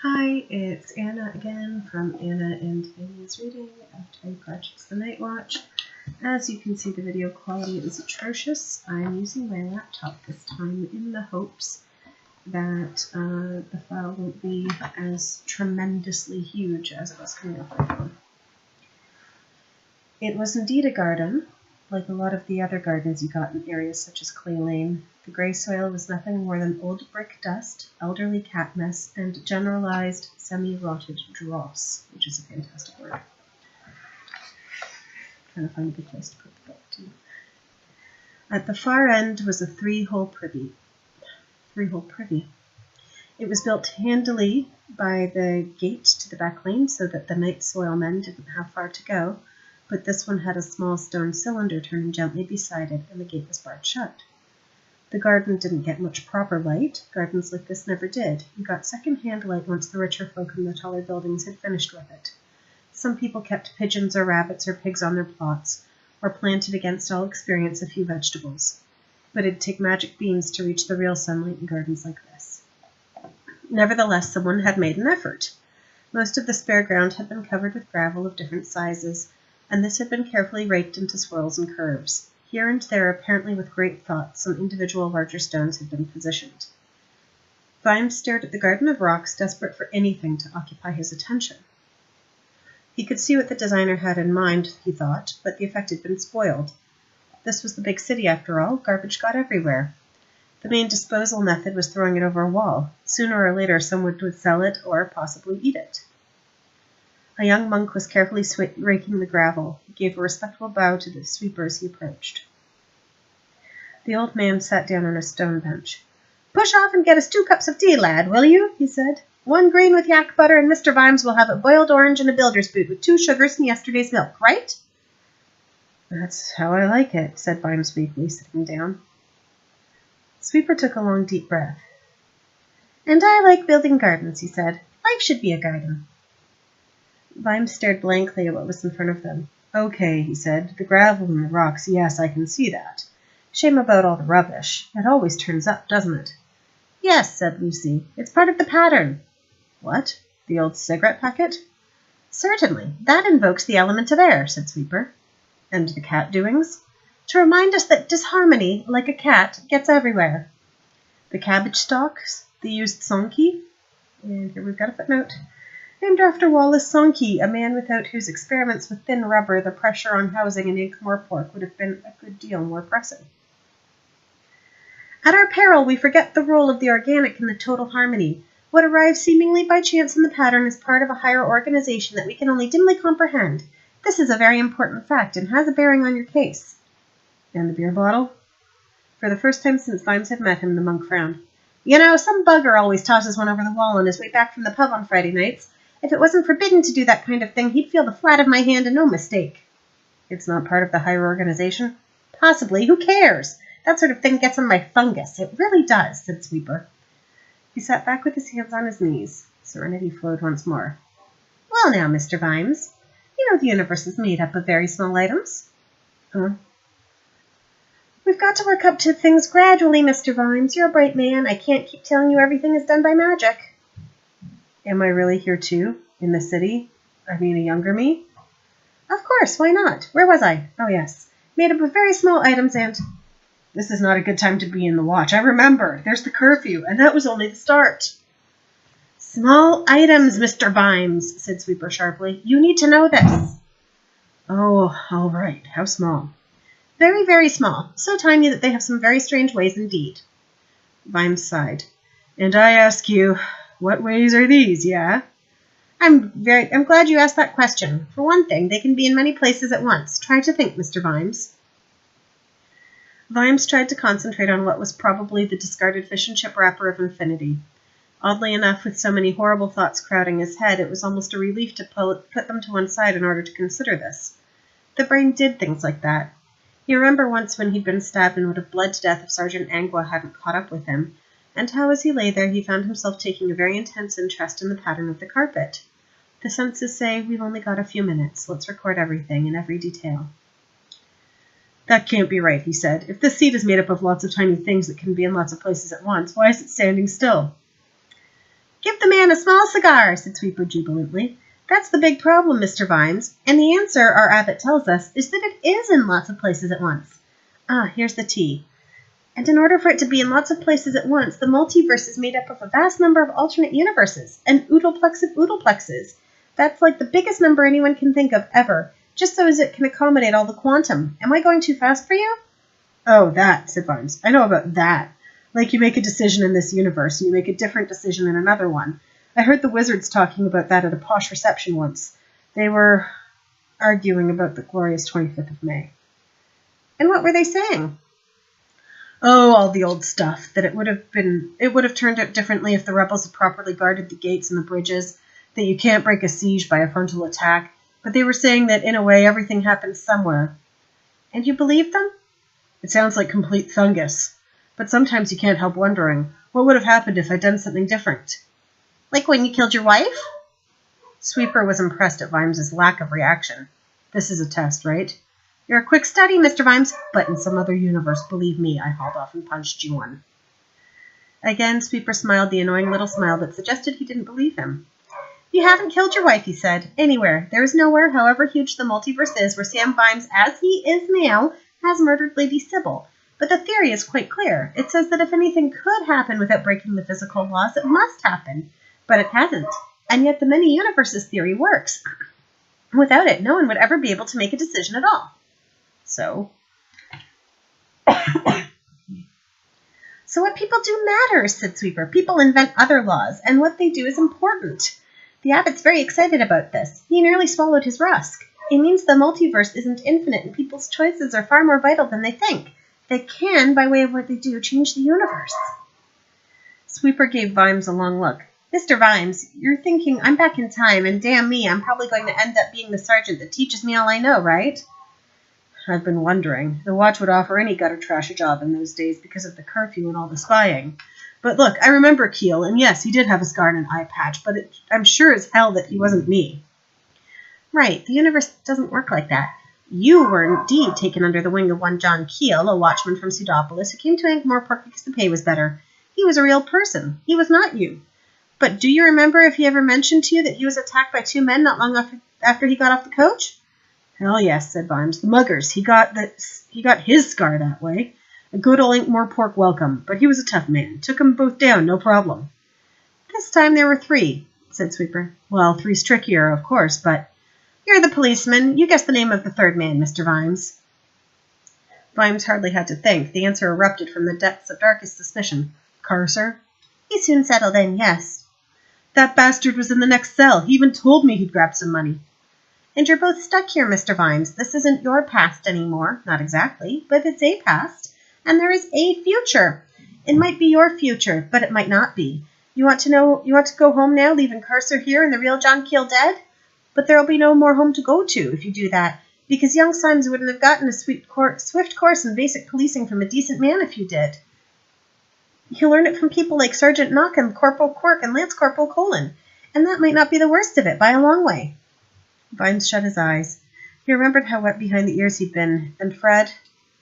Hi, it's Anna again from Anna and Annie's Reading after I purchased the Night Watch. As you can see, the video quality is atrocious. I'm using my laptop this time in the hopes that the file won't be as tremendously huge as it was coming off my phone. It was indeed a garden, like a lot of the other gardens you got in areas such as Clay Lane. The grey soil was nothing more than old brick dust, elderly cat mess, and generalized semi-rotted dross, which is a fantastic word. I'm trying to find a good place to put the book too. At the far end was a three-hole privy. It was built handily by the gate to the back lane so that the night soil men didn't have far to go, but this one had a small stone cylinder turning gently beside it, and the gate was barred shut. The garden didn't get much proper light. Gardens like this never did. You got second-hand light once the richer folk in the taller buildings had finished with it. Some people kept pigeons or rabbits or pigs on their plots, or planted against all experience a few vegetables. But it'd take magic beans to reach the real sunlight in gardens like this. Nevertheless, someone had made an effort. Most of the spare ground had been covered with gravel of different sizes, and this had been carefully raked into swirls and curves. Here and there, apparently with great thought, some individual larger stones had been positioned. Vimes stared at the garden of rocks, desperate for anything to occupy his attention. He could see what the designer had in mind, he thought, but the effect had been spoiled. This was the big city, after all. Garbage got everywhere. The main disposal method was throwing it over a wall. Sooner or later, someone would sell it or possibly eat it. A young monk was carefully raking the gravel. He gave a respectful bow to the sweeper as he approached. The old man sat down on a stone bench. "Push off and get us 2 cups of tea, lad, will you?" he said. "1 green with yak butter, and Mr. Vimes will have a boiled orange and a builder's boot with 2 sugars and yesterday's milk, right?" "That's how I like it," said Vimes weakly, sitting down. The sweeper took a long, deep breath. "And I like building gardens," he said. "Life should be a garden." Vimes stared blankly at what was in front of them. "Okay," he said. "The gravel and the rocks, yes, I can see that. Shame about all the rubbish. It always turns up, doesn't it?" "Yes," said Lucy. "It's part of the pattern." "What? The old cigarette packet?" "Certainly. That invokes the element of air," said Sweeper. "And the cat doings?" "To remind us that disharmony, like a cat, gets everywhere." "The cabbage stalks? The used Sankey?" And here we've got a footnote. "Named after Wallace Sankey, a man without whose experiments with thin rubber the pressure on housing in Ankh-Morpork would have been a good deal more pressing." "At our peril, we forget the role of the organic in the total harmony. What arrives seemingly by chance in the pattern is part of a higher organization that we can only dimly comprehend. This is a very important fact and has a bearing on your case." "And the beer bottle?" For the first time since Vimes had met him, the monk frowned. "You know, some bugger always tosses one over the wall on his way back from the pub on Friday nights. If it wasn't forbidden to do that kind of thing, he'd feel the flat of my hand and no mistake." "It's not part of the higher organization?" "Possibly. Who cares? That sort of thing gets on my fungus. It really does," said Sweeper. He sat back with his hands on his knees. Serenity flowed once more. "Well now, Mr. Vimes, you know the universe is made up of very small items." "Huh?" "We've got to work up to things gradually, Mr. Vimes. You're a bright man. I can't keep telling you everything is done by magic." "Am I really here too? In the city? I mean, a younger me?" "Of course, why not? Where was I? Oh, yes. Made up of very small items and—" "This is not a good time to be in the watch. I remember. There's the curfew, and that was only the start." "Small items, Mr. Vimes," said Sweeper sharply. "You need to know this." "Oh, all right. How small?" "Very, very small. So tiny that they have some very strange ways indeed." Vimes sighed. "And I ask you, what ways are these, yeah?" I'm glad you asked that question. For one thing, they can be in many places at once. Try to think, Mr. Vimes." Vimes tried to concentrate on what was probably the discarded fish and chip wrapper of infinity. Oddly enough, with so many horrible thoughts crowding his head, it was almost a relief to put them to one side in order to consider this. The brain did things like that. You remember once when he'd been stabbed and would have bled to death if Sergeant Angua hadn't caught up with him, and how as he lay there he found himself taking a very intense interest in the pattern of the carpet. The senses say, we've only got a few minutes. Let's record everything in every detail. "That can't be right," he said. "If this seat is made up of lots of tiny things that can be in lots of places at once, why is it standing still?" Give the man a small cigar, said Sweeper jubilantly. That's the big problem, Mr. Vimes, and the answer, our abbot tells us, is that it is in lots of places at once. Ah, here's the tea. And in order for it to be in lots of places at once, the multiverse is made up of a vast number of alternate universes, an oodleplex of oodleplexes. That's like the biggest number anyone can think of ever, just so as it can accommodate all the quantum. Am I going too fast for you? Oh, that, said Vimes. I know about that. Like you make a decision in this universe, and you make a different decision in another one. I heard the wizards talking about that at a posh reception once. They were arguing about the glorious 25th of May. And what were they saying? Oh, all the old stuff, that it would have turned out differently if the rebels had properly guarded the gates and the bridges, that you can't break a siege by a frontal attack, but they were saying that, in a way, everything happens somewhere. And you believe them? It sounds like complete thungus, but sometimes you can't help wondering, what would have happened if I'd done something different? Like when you killed your wife? Sweeper was impressed at Vimes's lack of reaction. This is a test, right? You're a quick study, Mr. Vimes, but in some other universe, believe me, I hauled off and punched you one. Again, Sweeper smiled the annoying little smile that suggested he didn't believe him. You haven't killed your wife, he said. Anywhere. There is nowhere, however huge the multiverse is, where Sam Vimes, as he is now, has murdered Lady Sybil. But the theory is quite clear. It says that if anything could happen without breaking the physical laws, it must happen. But it hasn't. And yet the many universes theory works. Without it, no one would ever be able to make a decision at all. So what people do matters, said Sweeper. People invent other laws, and what they do is important. The abbot's very excited about this. He nearly swallowed his rusk. It means the multiverse isn't infinite, and people's choices are far more vital than they think. They can, by way of what they do, change the universe. Sweeper gave Vimes a long look. Mr. Vimes, you're thinking I'm back in time, and damn me, I'm probably going to end up being the sergeant that teaches me all I know, right? I've been wondering. The watch would offer any gutter trash a job in those days because of the curfew and all the spying. But look, I remember Keel, and yes, he did have a scar and an eye patch, but I'm sure as hell that he wasn't me. Right, the universe doesn't work like that. You were indeed taken under the wing of one John Keel, a watchman from Pseudopolis, who came to Ankh-Morpork because the pay was better. He was a real person. He was not you. But do you remember if he ever mentioned to you that he was attacked by two men not long after he got off the coach? Hell yes, said Vimes. The muggers. He got his scar that way. A good old Ankh-Morpork welcome, but he was a tough man. Took 'em both down, no problem. This time there were 3, said Sweeper. Well, 3's trickier, of course, but you're the policeman. You guess the name of the 3rd man, Mr. Vimes. Vimes hardly had to think. The answer erupted from the depths of darkest suspicion. Carcer? He soon settled in, yes. That bastard was in the next cell. He even told me he'd grabbed some money. And you're both stuck here, Mr. Vimes. This isn't your past anymore. Not exactly, but it's a past. And there is a future. It might be your future, but it might not be. You want to go home now, leaving Carcer here and the real John Keel dead? But there'll be no more home to go to if you do that, because young Symes wouldn't have gotten a swift course in basic policing from a decent man if you did. He'll learn it from people like Sergeant Knockham, Corporal Quirk, and Lance Corporal Colin, and that might not be the worst of it by a long way. Vimes shut his eyes. He remembered how wet behind the ears he'd been, and Fred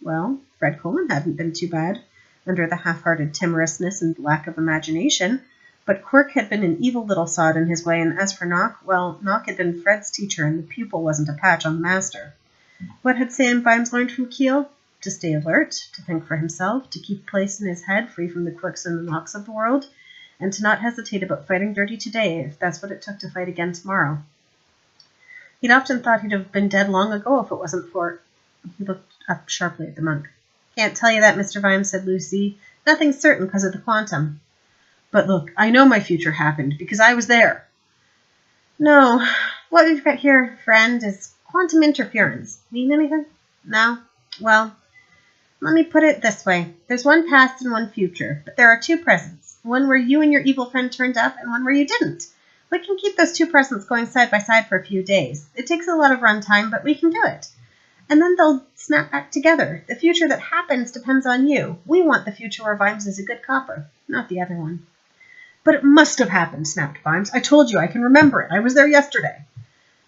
Colin hadn't been too bad, under the half-hearted timorousness and lack of imagination, but Quirk had been an evil little sod in his way, and as for Knock, well, Knock had been Fred's teacher, and the pupil wasn't a patch on the master. What had Sam Vimes learned from Keel? To stay alert, to think for himself, to keep place in his head free from the Quirks and the Knocks of the world, and to not hesitate about fighting dirty today if that's what it took to fight again tomorrow. He'd often thought he'd have been dead long ago if it wasn't for... He looked up sharply at the monk. Can't tell you that, Mr. Vimes, said Lucy. Nothing's certain because of the quantum. But look, I know my future happened because I was there. No, what we've got here, friend, is quantum interference. Mean anything? No? Well, let me put it this way. There's one past and one future, but there are 2 presents. One where you and your evil friend turned up and one where you didn't. We can keep those 2 presents going side by side for a few days. It takes a lot of run time, but we can do it. And then they'll snap back together. The future that happens depends on you. We want the future where Vimes is a good copper, not the other one. But it must have happened, snapped Vimes. I told you, I can remember it. I was there yesterday.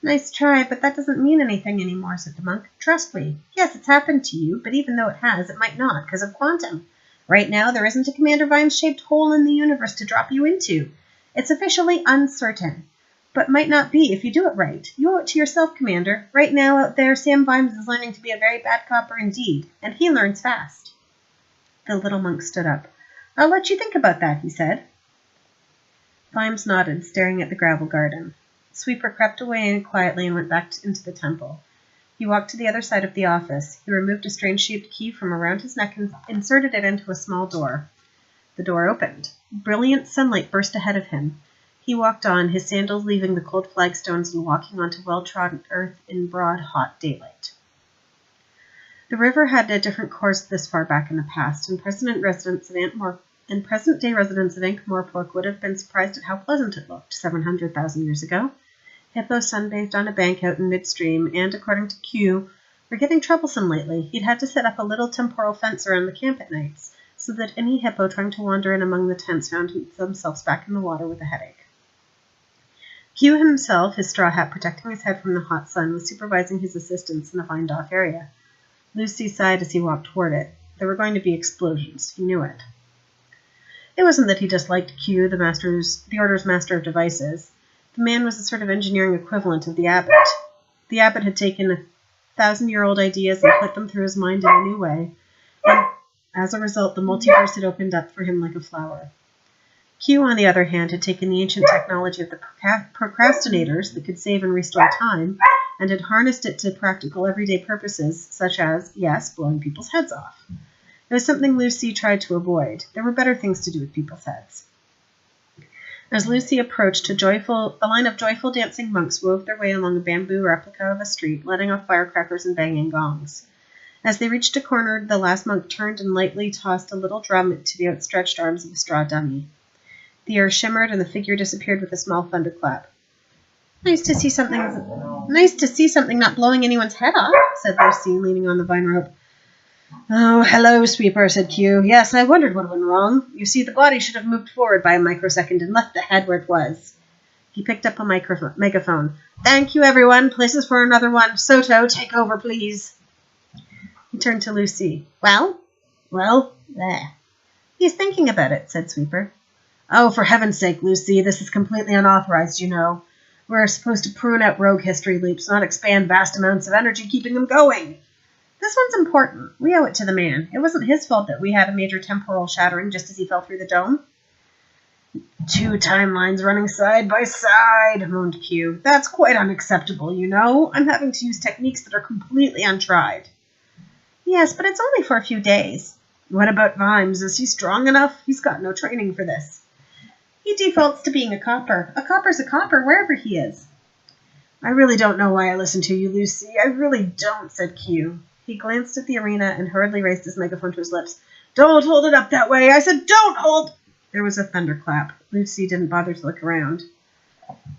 Nice try, but that doesn't mean anything anymore, said the monk. Trust me. Yes, it's happened to you, but even though it has, it might not, because of quantum. Right now, there isn't a Commander Vimes-shaped hole in the universe to drop you into. It's officially uncertain, but might not be if you do it right. You owe it to yourself, Commander. Right now out there, Sam Vimes is learning to be a very bad copper indeed, and he learns fast. The little monk stood up. I'll let you think about that, he said. Vimes nodded, staring at the gravel garden. Sweeper crept away quietly and went back into the temple. He walked to the other side of the office. He removed a strange-shaped key from around his neck and inserted it into a small door. The door opened. Brilliant sunlight burst ahead of him. He walked on, his sandals leaving the cold flagstones and walking onto well-trodden earth in broad, hot daylight. The river had a different course this far back in the past, and present-day residents of Ankh-Morpork would have been surprised at how pleasant it looked 700,000 years ago. Hippos sunbathed on a bank out in midstream, and, according to Q, were getting troublesome lately. He'd had to set up a little temporal fence around the camp at nights, so that any hippo trying to wander in among the tents found themselves back in the water with a headache. Q himself, his straw hat protecting his head from the hot sun, was supervising his assistants in the vined-off area. Lucy sighed as he walked toward it. There were going to be explosions. He knew it. It wasn't that he disliked Q, the Order's master of devices. The man was a sort of engineering equivalent of the Abbot. The Abbot had taken 1,000-year-old ideas and put them through his mind in a new way, and as a result, the multiverse had opened up for him like a flower. Q, on the other hand, had taken the ancient technology of the procrastinators that could save and restore time, and had harnessed it to practical everyday purposes, such as, yes, blowing people's heads off. It was something Lucy tried to avoid. There were better things to do with people's heads. As Lucy approached, a line of joyful dancing monks wove their way along a bamboo replica of a street, letting off firecrackers and banging gongs. As they reached a corner, the last monk turned and lightly tossed a little drum into the outstretched arms of a straw dummy. The air shimmered, and the figure disappeared with a small thunderclap. Nice to see something not blowing anyone's head off, said Lucy, leaning on the vine rope. Oh, hello, Sweeper, said Q. Yes, I wondered what went wrong. You see, the body should have moved forward by a microsecond and left the head where it was. He picked up a megaphone. Thank you, everyone. Places for another one. Soto, take over, please. He turned to Lucy. Well, there. He's thinking about it, said Sweeper. Oh, for heaven's sake, Lucy, this is completely unauthorized, you know. We're supposed to prune out rogue history loops, not expand vast amounts of energy keeping them going. This one's important. We owe it to the man. It wasn't his fault that we had a major temporal shattering just as he fell through the dome. 2 timelines running side by side, moaned Q. That's quite unacceptable, you know. I'm having to use techniques that are completely untried. Yes, but it's only for a few days. What about Vimes? Is he strong enough? He's got no training for this. He defaults to being a copper. A copper's a copper wherever he is. I really don't know why I listen to you, Lucy. I really don't, said Q. He glanced at the arena and hurriedly raised his megaphone to his lips. Don't hold it up that way. I said don't hold. There was a thunderclap. Lucy didn't bother to look around.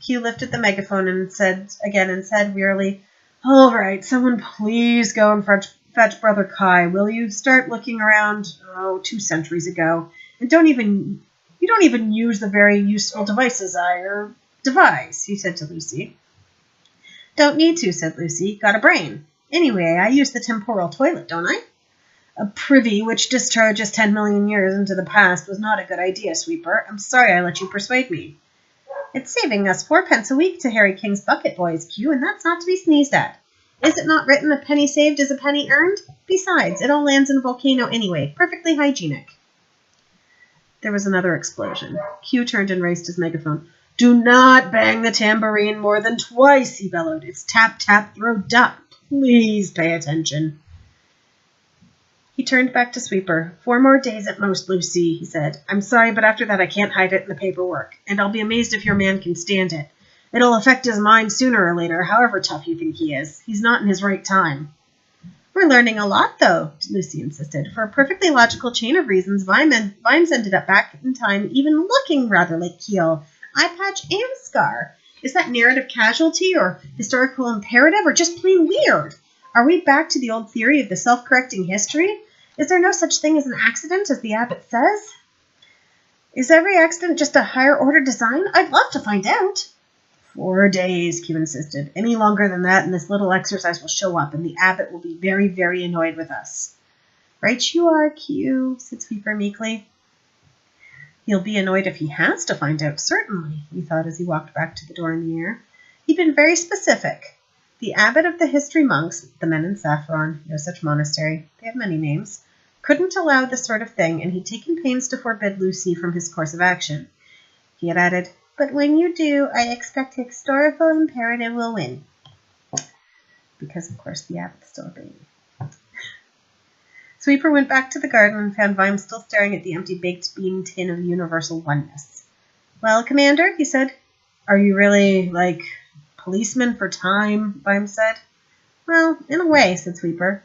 Q lifted the megaphone and said wearily, All right, someone please go and fetch Brother Kai. Will you start looking around, 2 centuries ago? And you don't even use the very useful devices device, he said to Lucy. Don't need to, said Lucy. Got a brain. Anyway, I use the temporal toilet, don't I? A privy which discharges 10 million years into the past was not a good idea, Sweeper. I'm sorry I let you persuade me. It's saving us 4 pence a week to Harry King's bucket boys, Q, and that's not to be sneezed at. Is it not written a penny saved is a penny earned? Besides, it all lands in a volcano anyway. Perfectly hygienic. There was another explosion. Q turned and raised his megaphone. Do not bang the tambourine more than twice, he bellowed. It's tap, tap, throw, duck. Please pay attention. He turned back to Sweeper. 4 more days at most, Lucy, he said. I'm sorry, but after that I can't hide it in the paperwork, and I'll be amazed if your man can stand it. It'll affect his mind sooner or later, however tough you think he is. He's not in his right time. We're learning a lot, though, Lucy insisted. For a perfectly logical chain of reasons, Vimes ended up back in time even looking rather like Keel. Eye patch and scar. Is that narrative casualty or historical imperative or just plain weird? Are we back to the old theory of the self-correcting history? Is there no such thing as an accident, as the Abbot says? Is every accident just a higher-order design? I'd love to find out. 4 days, Q insisted. Any longer than that, and this little exercise will show up, and the Abbot will be very, very annoyed with us. Right you are, Q, said Sweeper meekly. He'll be annoyed if he has to find out, certainly, he thought as he walked back to the door in the air. He'd been very specific. The abbot of the history monks, the men in saffron, no such monastery, they have many names, couldn't allow this sort of thing, and he'd taken pains to forbid Lucy from his course of action. He had added, "But when you do, I expect historical imperative will win." Because, of course, the abbot's still a baby. Sweeper went back to the garden and found Vimes still staring at the empty baked bean tin of universal oneness. "Well, Commander," he said. "Are you really, like, policeman for time?" Vimes said. "Well, in a way," said Sweeper.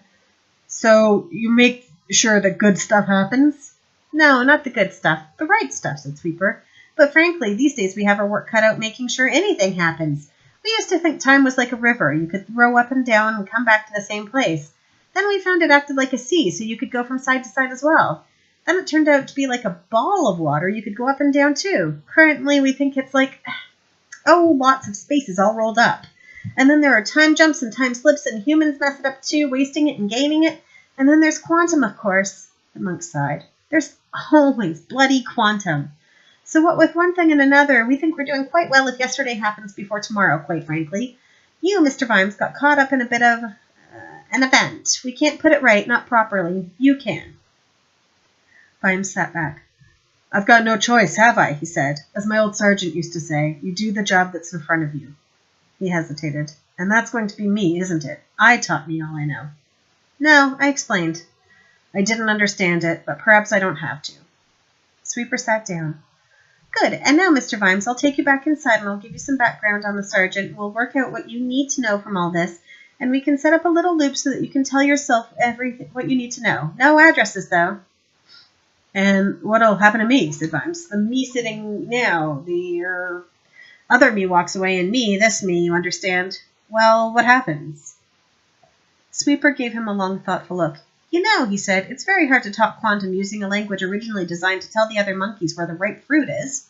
"So you make sure that good stuff happens?" "No, not the good stuff. The right stuff," said Sweeper. "But frankly, these days we have our work cut out making sure anything happens. We used to think time was like a river. You could row up and down and come back to the same place. Then we found it acted like a sea, so you could go from side to side as well. Then it turned out to be like a ball of water. You could go up and down too. Currently, we think it's like, lots of spaces all rolled up. And then there are time jumps and time slips, and humans mess it up too, wasting it and gaining it. And then there's quantum, of course." The monk sighed. "There's always bloody quantum. So what with one thing and another, we think we're doing quite well if yesterday happens before tomorrow, quite frankly. You, Mr. Vimes, got caught up in a bit of an event. We can't put it right, not properly. You can." Vimes sat back. "I've got no choice, have I?" he said. "As my old sergeant used to say, you do the job that's in front of you." He hesitated. "And that's going to be me, isn't it? I taught me all I know." "No, I explained. I didn't understand it, but perhaps I don't have to." Sweeper sat down. "Good. And now, Mr. Vimes, I'll take you back inside and I'll give you some background on the sergeant. We'll work out what you need to know from all this, and we can set up a little loop so that you can tell yourself everything what you need to know. No addresses, though." "And what'll happen to me?" said Vimes. "The me sitting now, the other me walks away, and this me, you understand. Well, what happens?" Sweeper gave him a long, thoughtful look. "You know," he said, "it's very hard to talk quantum using a language originally designed to tell the other monkeys where the ripe fruit is.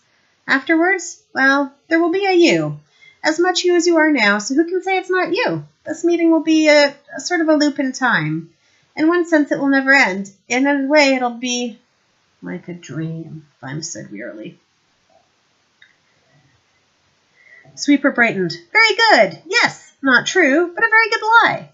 Afterwards, well, there will be a you. As much you as you are now, so who can say it's not you? This meeting will be a sort of a loop in time. In one sense, it will never end. In a way, it'll be like a dream," Vimes said wearily. Sweeper brightened. "Very good. Yes, not true, but a very good lie."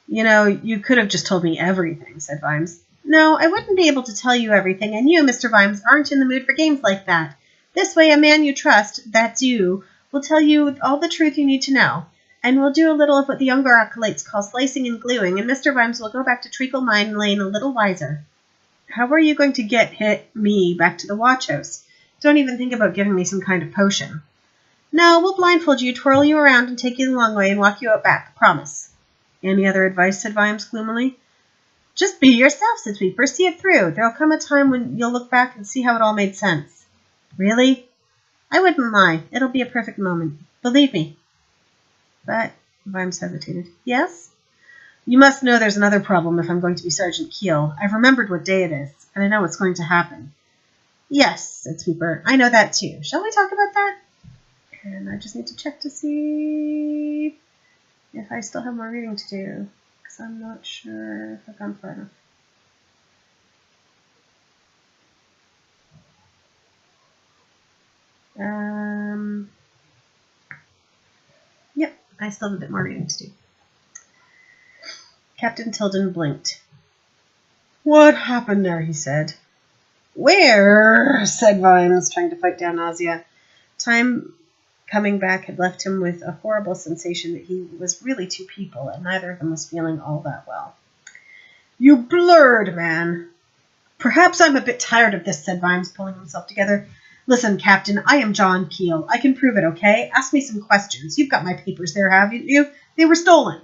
"You know, you could have just told me everything," said Vimes. "No, I wouldn't be able to tell you everything, and you, Mr. Vimes, aren't in the mood for games like that. This way, a man you trust, that's you, will tell you all the truth you need to know, and we'll do a little of what the younger acolytes call slicing and gluing, and Mr. Vimes will go back to Treacle Mine Lane a little wiser." "How are you going to get me back to the watch house? Don't even think about giving me some kind of potion." "No, we'll blindfold you, twirl you around, and take you the long way and walk you out back. Promise." "Any other advice?" said Vimes gloomily. "Just be yourself," said Sweeper. "See it through. There'll come a time when you'll look back and see how it all made sense." "Really?" "I wouldn't lie. It'll be a perfect moment. Believe me." "But," Vimes hesitated. "Yes?" "You must know there's another problem if I'm going to be Sergeant Keel. I've remembered what day it is, and I know what's going to happen." "Yes," said Sweeper. "I know that too. Shall we talk about that?" And I just need to check to see if I still have more reading to do, because I'm not sure if I've gone far enough. Yep, I still have a bit more reading to do. Captain Tilden blinked. "What happened there?" he said. "Where?" said Vimes, trying to fight down nausea. Time coming back had left him with a horrible sensation that he was really two people, and neither of them was feeling all that well. "You blurred, man." "Perhaps I'm a bit tired of this," said Vimes, pulling himself together. "Listen, Captain, I am John Keel. I can prove it, okay? Ask me some questions. You've got my papers there, haven't you? They were stolen."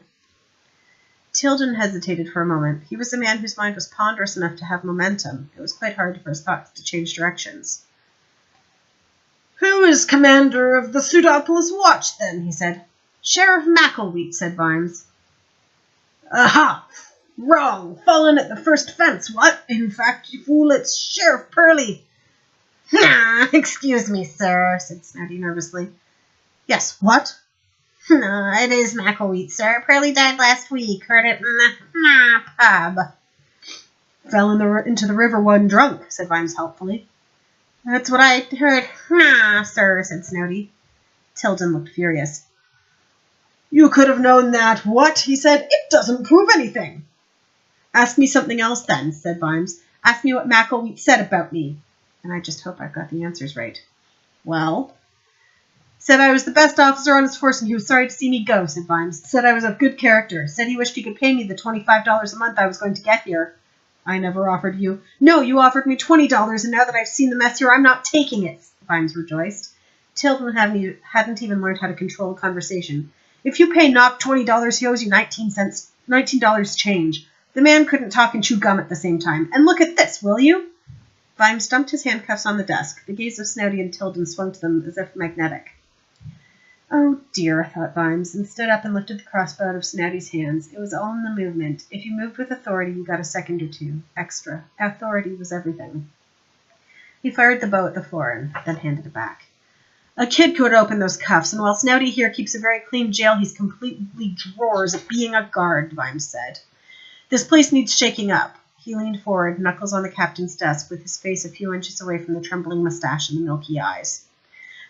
Tilden hesitated for a moment. He was a man whose mind was ponderous enough to have momentum. It was quite hard for his thoughts to change directions. "Who is commander of the Pseudopolis Watch, then?" he said. "Sheriff Macklewheat," said Vimes. "Aha! Wrong! Fallen at the first fence, what? In fact, you fool, it's Sheriff Pearly." "Excuse me, sir," said Snowdy nervously. "Yes, what?" "It is Macklewheat, sir. Pearly died last week. Heard it in the pub." "Fell into the river one drunk," said Vimes helpfully. That's what I heard. Nah, sir, said Snowdy. Tilden looked furious. You could have known that. What? He said. It doesn't prove anything. Ask me something else then, said Vimes. Ask me what McElwheat said about me. And I just hope I've got the answers right. Well? Said I was the best officer on his force and he was sorry to see me go, said Vimes. Said I was of good character. Said he wished he could pay me the $25 a month I was going to get here. I never offered you. No, you offered me $20, and now that I've seen the mess here, I'm not taking it, Vimes rejoiced. Tilden hadn't even learned how to control a conversation. If you pay Knock $20, he owes you $19 change. The man couldn't talk and chew gum at the same time. And look at this, will you? Vimes dumped his handcuffs on the desk. The gaze of Snowdy and Tilden swung to them as if magnetic. Oh, dear, thought Vimes, and stood up and lifted the crossbow out of Snowdy's hands. It was all in the movement. If you moved with authority, you got a second or two. Extra. Authority was everything. He fired the bow at the floor and then handed it back. A kid could open those cuffs, and while Snowdy here keeps a very clean jail, he's completely drawers at being a guard, Vimes said. This place needs shaking up. He leaned forward, knuckles on the captain's desk, with his face a few inches away from the trembling mustache and the milky eyes.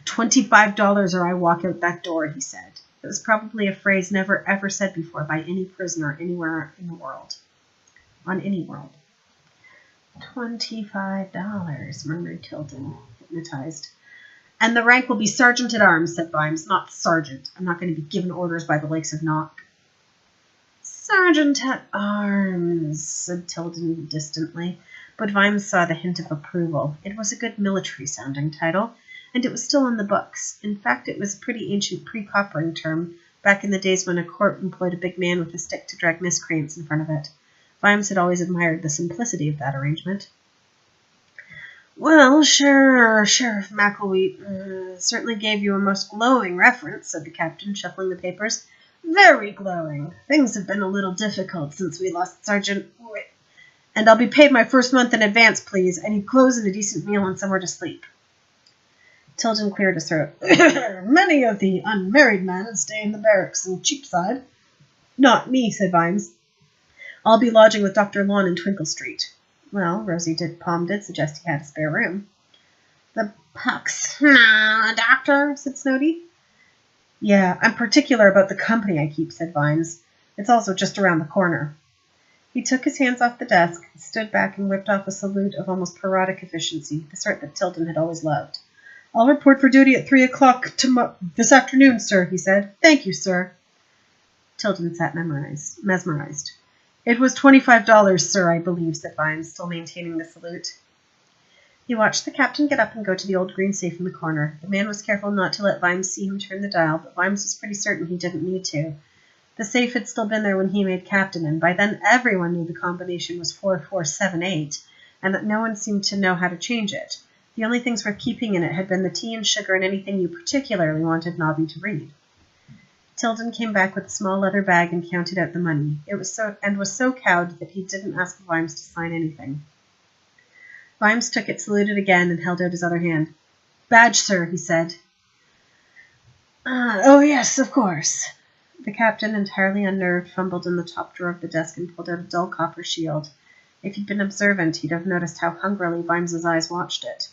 $25 or I walk out that door, he said. It was probably a phrase never ever said before by any prisoner anywhere in the world. On any world. $25, murmured Tilden, hypnotized. And the rank will be Sergeant at Arms, said Vimes, not Sergeant. I'm not going to be given orders by the likes of Knock. Sergeant at Arms, said Tilden distantly, but Vimes saw the hint of approval. It was a good military-sounding title, and it was still in the books. In fact, it was a pretty ancient pre-coppering term, back in the days when a court employed a big man with a stick to drag miscreants in front of it. Vimes had always admired the simplicity of that arrangement. Well, sure, Sheriff McElwheat certainly gave you a most glowing reference, said the captain, shuffling the papers. Very glowing. Things have been a little difficult since we lost Sergeant... And I'll be paid my first month in advance, please. I need clothes and a decent meal and somewhere to sleep. Tilden cleared his throat. Many of the unmarried men stay in the barracks in Cheapside. Not me, said Vimes. I'll be lodging with Dr. Lawn in Twinkle Street. Well, Palm did suggest he had a spare room. The pucks. Doctor, said Snowdy. Yeah, I'm particular about the company I keep, said Vimes. It's also just around the corner. He took his hands off the desk, stood back, and whipped off a salute of almost parodic efficiency, the sort that Tilden had always loved. I'll report for duty at 3 o'clock this afternoon, sir, he said. Thank you, sir. Tilden sat mesmerized. It was $25, sir, I believe, said Vimes, still maintaining the salute. He watched the captain get up and go to the old green safe in the corner. The man was careful not to let Vimes see him turn the dial, but Vimes was pretty certain he didn't need to. The safe had still been there when he made captain, and by then everyone knew the combination was 4478, and that no one seemed to know how to change it. The only things worth keeping in it had been the tea and sugar and anything you particularly wanted Nobby to read. Tilden came back with a small leather bag and counted out the money. It was so cowed that he didn't ask Vimes to sign anything. Vimes took it, saluted again, and held out his other hand. Badge, sir, he said. Oh, yes, of course. The captain, entirely unnerved, fumbled in the top drawer of the desk and pulled out a dull copper shield. If he'd been observant, he'd have noticed how hungrily Vimes's eyes watched it.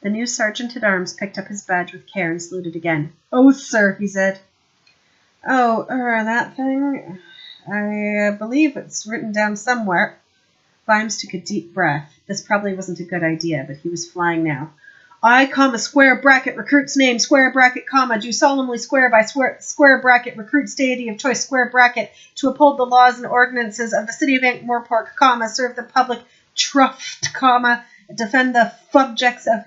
The new sergeant-at-arms picked up his badge with care and saluted again. Oh, sir, he said. Oh, that thing? I believe it's written down somewhere. Vimes took a deep breath. This probably wasn't a good idea, but he was flying now. I, square bracket, recruit's name, square bracket, do solemnly swear by square bracket, recruit's deity of choice, square bracket, to uphold the laws and ordinances of the city of Ankh-Morpork, serve the public truft, defend the subjects of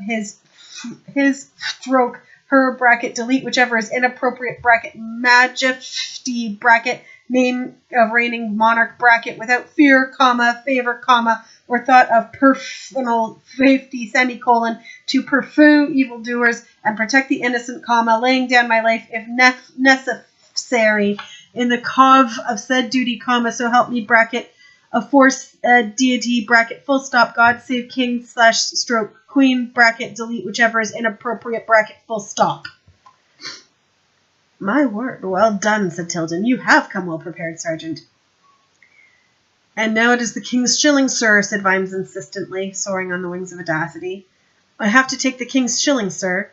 his stroke, her bracket, delete whichever is inappropriate bracket, majesty bracket, name of reigning monarch bracket, without fear, favor, or thought of personal safety, semicolon, to pursue evildoers and protect the innocent, laying down my life if necessary in the cause of said duty, so help me, bracket, a force deity, bracket, full stop, God save king / stroke queen, bracket, delete whichever is inappropriate, bracket, full stop. My word, well done, said Tilden. You have come well prepared, Sergeant. And now it is the king's shilling, sir, said Vimes insistently, soaring on the wings of audacity. I have to take the king's shilling, sir.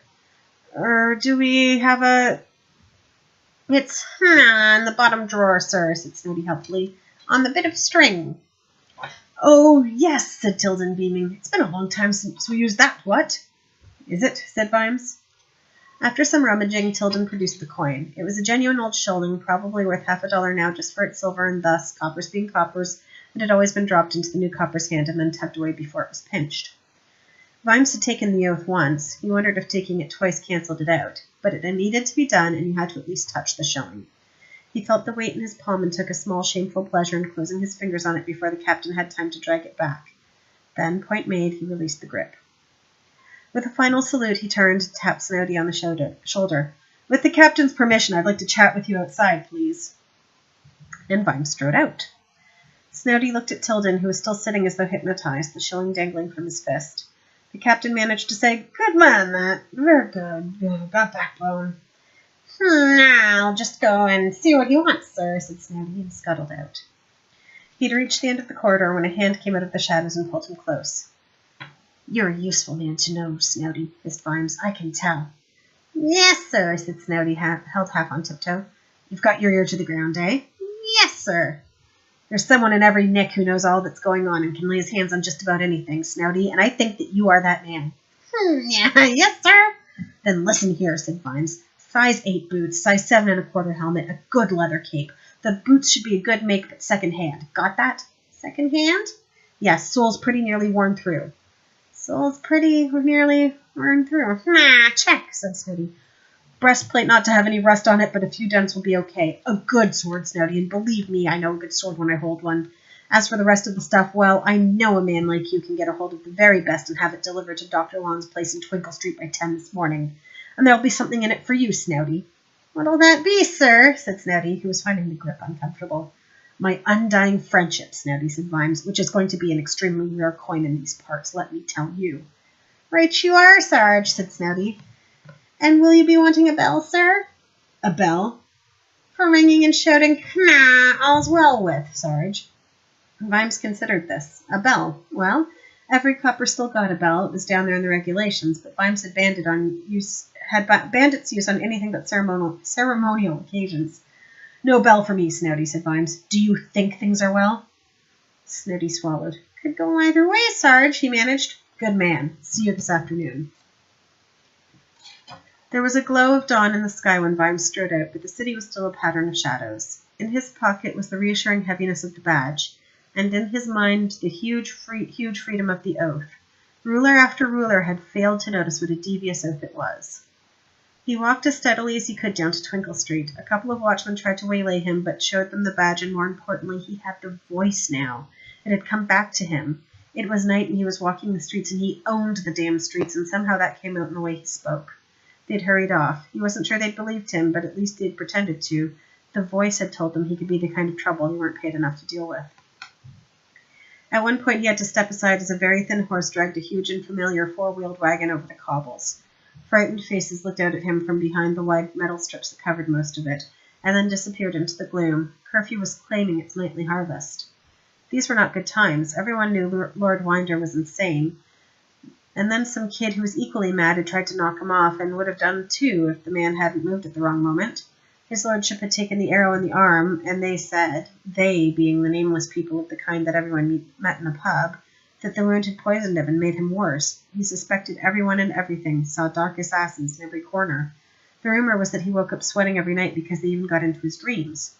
Or do we have a... It's in the bottom drawer, sir, said Snowdy helpfully, on the bit of string. Oh, yes, said Tilden, beaming. It's been a long time since we used that, what? Is it? Said Vimes. After some rummaging, Tilden produced the coin. It was a genuine old shilling, probably worth $50 now just for its silver, and thus, coppers being coppers, it had always been dropped into the new copper's hand and then tucked away before it was pinched. Vimes had taken the oath once. He wondered if taking it twice cancelled it out, but it needed to be done, and he had to at least touch the shilling. He felt the weight in his palm and took a small, shameful pleasure in closing his fingers on it before the captain had time to drag it back. Then, point made, he released the grip. With a final salute, he turned to tap Snowdy on the shoulder. With the captain's permission, I'd like to chat with you outside, please. And Vimes strode out. Snowdy looked at Tilden, who was still sitting as though hypnotized, the shilling dangling from his fist. The captain managed to say, Good man, that. Very good. Got backbone. Now, I'll just go and see what you want, sir, said Snowdy, and scuttled out. He'd reached the end of the corridor when a hand came out of the shadows and pulled him close. You're a useful man to know, Snowdy, hissed Vimes. I can tell. Yes, sir, said Snowdy, held half on tiptoe. You've got your ear to the ground, eh? Yes, sir. There's someone in every nick who knows all that's going on and can lay his hands on just about anything, Snowdy, and I think that you are that man. Yeah, yes, sir. Then listen here, said Vimes. Size 8 boots, size 7 1/4 helmet, a good leather cape. The boots should be a good make, but second hand. Got that? Second hand? Yes, sole's pretty nearly worn through. Sole's pretty nearly worn through. Check, said Snowdy. Breastplate not to have any rust on it, but a few dents will be okay. A good sword, Snowdy, and believe me, I know a good sword when I hold one. As for the rest of the stuff, well, I know a man like you can get a hold of the very best and have it delivered to Dr. Long's place in Twinkle Street by 10 this morning. And there'll be something in it for you, Snowdy. What'll that be, sir? Said Snowdy, who was finding the grip uncomfortable. My undying friendship, Snowdy, said Vimes, which is going to be an extremely rare coin in these parts, let me tell you. Right you are, Sarge, said Snowdy. And will you be wanting a bell, sir? A bell? For ringing and shouting, all's well with, Sarge. Vimes considered this. A bell. Well, every copper still got a bell. It was down there in the regulations, but Vimes had banned its use on anything but ceremonial occasions. No bell for me, Snowdy, said Vimes. Do you think things are well? Snowdy swallowed. Could go either way, Sarge, he managed. Good man. See you this afternoon. There was a glow of dawn in the sky when Vimes strode out, but the city was still a pattern of shadows. In his pocket was the reassuring heaviness of the badge, and in his mind the huge freedom of the oath. Ruler after ruler had failed to notice what a devious oath it was. He walked as steadily as he could down to Twinkle Street. A couple of watchmen tried to waylay him, but showed them the badge, and more importantly, he had the voice now. It had come back to him. It was night, and he was walking the streets, and he owned the damn streets, and somehow that came out in the way he spoke. They'd hurried off. He wasn't sure they'd believed him, but at least they'd pretended to. The voice had told them he could be the kind of trouble he weren't paid enough to deal with. At one point he had to step aside as a very thin horse dragged a huge and familiar four-wheeled wagon over the cobbles. Frightened faces looked out at him from behind the wide metal strips that covered most of it, and then disappeared into the gloom. Curfew was claiming its nightly harvest. These were not good times. Everyone knew Lord Winder was insane, and then some kid who was equally mad had tried to knock him off, and would have done too if the man hadn't moved at the wrong moment. His lordship had taken the arrow in the arm, and they said, they being the nameless people of the kind that everyone met in a pub, that the wound had poisoned him and made him worse. He suspected everyone and everything, saw dark assassins in every corner. The rumor was that he woke up sweating every night because they even got into his dreams.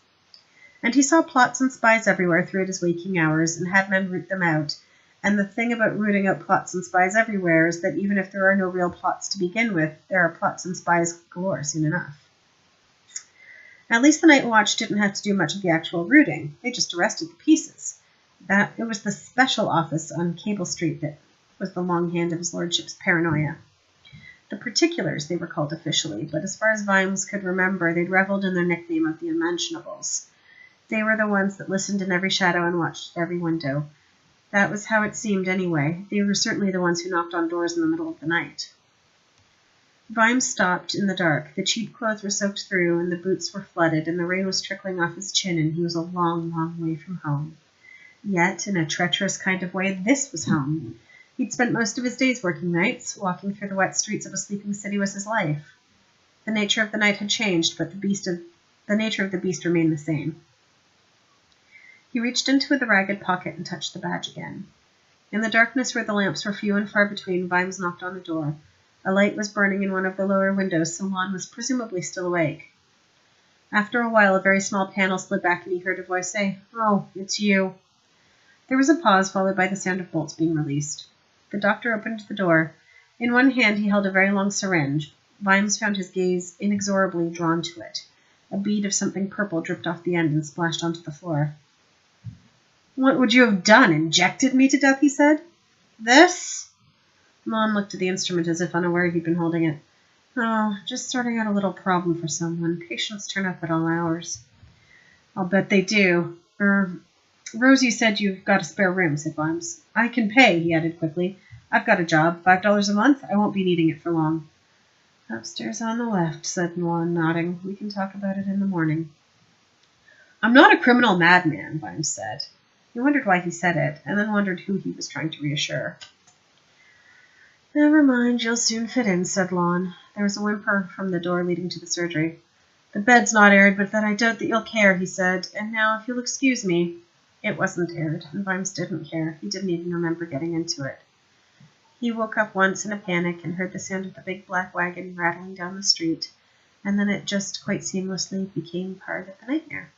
And he saw plots and spies everywhere throughout his waking hours, and had men root them out. And the thing about rooting out plots and spies everywhere is that even if there are no real plots to begin with, there are plots and spies galore soon enough. At least the Night Watch didn't have to do much of the actual rooting. They just arrested the pieces. It was the special office on Cable Street that was the long hand of his lordship's paranoia. The particulars, they were called officially, but as far as Vimes could remember, they'd reveled in their nickname of the Unmentionables. They were the ones that listened in every shadow and watched at every window. That was how it seemed anyway. They were certainly the ones who knocked on doors in the middle of the night. Vimes stopped in the dark. The cheap clothes were soaked through, and the boots were flooded, and the rain was trickling off his chin, and he was a long, long way from home. Yet, in a treacherous kind of way, this was home. He'd spent most of his days working nights. Walking through the wet streets of a sleeping city was his life. The nature of the night had changed, but the nature of the beast remained the same. He reached into the ragged pocket and touched the badge again. In the darkness where the lamps were few and far between, Vimes knocked on the door. A light was burning in one of the lower windows, so Lon was presumably still awake. After a while, a very small panel slid back and he heard a voice say, "Oh, it's you." There was a pause, followed by the sound of bolts being released. The doctor opened the door. In one hand he held a very long syringe. Vimes found his gaze inexorably drawn to it. A bead of something purple dripped off the end and splashed onto the floor. "What would you have done? Injected me to death?" he said. "This?" Lon looked at the instrument as if unaware he'd been holding it. "Oh, just sorting out a little problem for someone. Patients turn up at all hours." "I'll bet they do. Rosie said you've got a spare room," said Vimes. "I can pay," he added quickly. "I've got a job. $5 a month. I won't be needing it for long." "Upstairs on the left," said Lon, nodding. "We can talk about it in the morning." "I'm not a criminal madman," Vimes said. He wondered why he said it, and then wondered who he was trying to reassure. "Never mind, you'll soon fit in," said Lon. There was a whimper from the door leading to the surgery. "The bed's not aired, but that I doubt that you'll care," he said. "And now, if you'll excuse me—" It wasn't aired, and Vimes didn't care. He didn't even remember getting into it. He woke up once in a panic and heard the sound of the big black wagon rattling down the street, and then it just quite seamlessly became part of the nightmare.